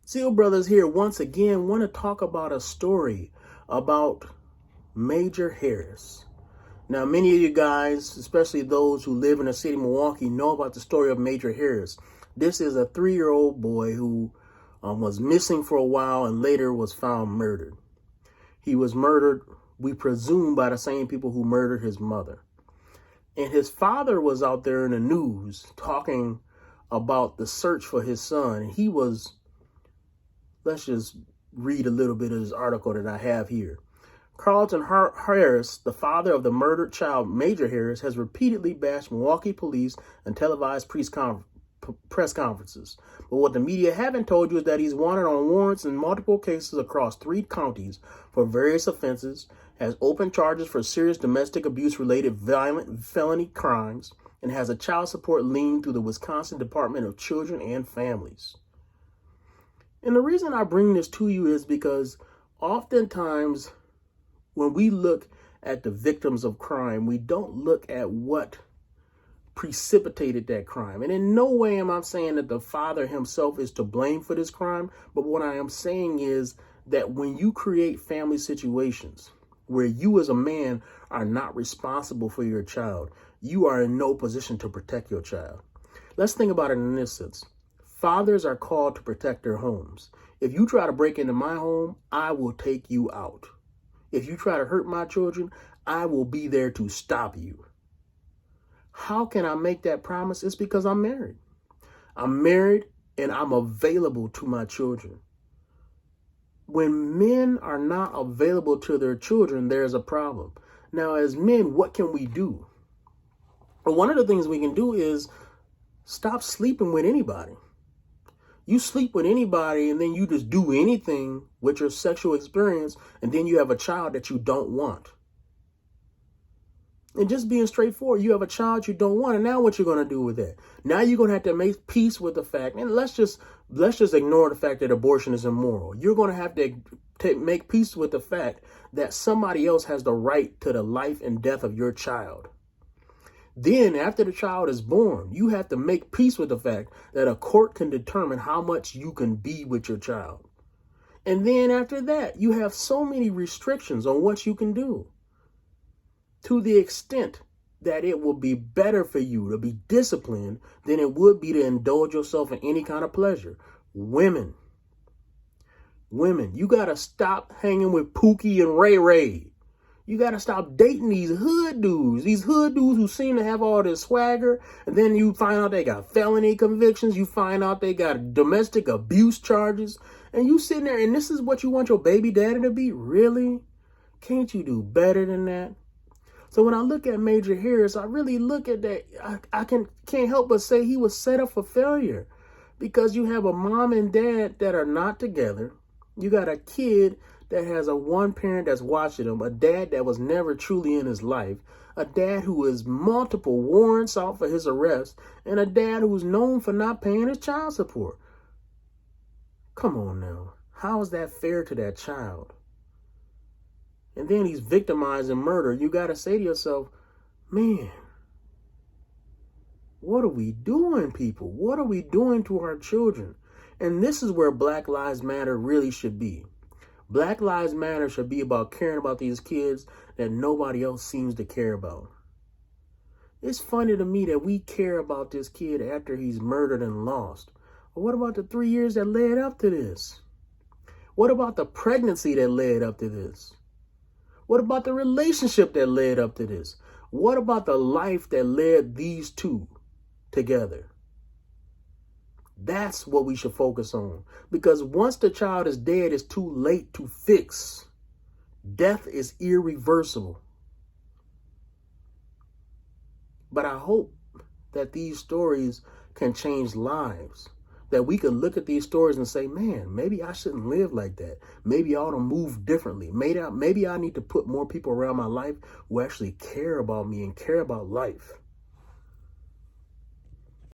Seal Brothers here once again want to talk about a story about Major Harris. Now, many of you guys, especially those who live in the city of Milwaukee, know about the story of Major Harris. This is a 3-year-old boy who was missing for a while and later was found murdered. He was murdered, we presume, by the same people who murdered his mother. And his father was out there in the news talking about the search for his son. He was, let's just read a little bit of this article that I have here. Carlton Harris, the father of the murdered child, Major Harris, has repeatedly bashed Milwaukee police and televised press conferences. But what the media haven't told you is that he's wanted on warrants in multiple cases across 3 counties for various offenses, has open charges for serious domestic abuse-related violent felony crimes, and has a child support lien through the Wisconsin Department of Children and Families. And the reason I bring this to you is because oftentimes when we look at the victims of crime, we don't look at what precipitated that crime. And in no way am I saying that the father himself is to blame for this crime, but what I am saying is that when you create family situations where you as a man are not responsible for your child, you are in no position to protect your child. Let's think about it in this sense. Fathers are called to protect their homes. If you try to break into my home, I will take you out. If you try to hurt my children, I will be there to stop you. How can I make that promise? It's because I'm married. I'm married and I'm available to my children. When men are not available to their children, there's a problem. Now, as men, what can we do? Well, one of the things we can do is stop sleeping with anybody. You sleep with anybody and then you just do anything with your sexual experience, and then you have a child that you don't want. And just being straightforward, you have a child you don't want, and now what you're going to do with that? Now you're going to have to make peace with the fact, and let's just ignore the fact that abortion is immoral. You're going to have to make peace with the fact that somebody else has the right to the life and death of your child. Then, after the child is born, you have to make peace with the fact that a court can determine how much you can be with your child. And then after that, you have so many restrictions on what you can do, to the extent that it will be better for you to be disciplined than it would be to indulge yourself in any kind of pleasure. Women, you got to stop hanging with Pookie and Ray Ray. You got to stop dating these hood dudes who seem to have all this swagger. And then you find out they got felony convictions. You find out they got domestic abuse charges. And you sitting there and this is what you want your baby daddy to be? Really? Can't you do better than that? So when I look at Major Harris, I really look at that. I can't help but say he was set up for failure, because you have a mom and dad that are not together. You got a kid that has a one parent that's watching him, a dad that was never truly in his life, a dad who has multiple warrants out for his arrest, and a dad who's known for not paying his child support. Come on now. How is that fair to that child? And then he's victimized and murdered. You got to say to yourself, man, what are we doing, people? What are we doing to our children? And this is where Black Lives Matter really should be. Black Lives Matter should be about caring about these kids that nobody else seems to care about. It's funny to me that we care about this kid after he's murdered and lost. But what about the 3 years that led up to this? What about the pregnancy that led up to this? What about the relationship that led up to this? What about the life that led these two together? That's what we should focus on. Because once the child is dead, it's too late to fix. Death is irreversible. But I hope that these stories can change lives. That we can look at these stories and say, man, maybe I shouldn't live like that. Maybe I ought to move differently. Maybe I need to put more people around my life who actually care about me and care about life.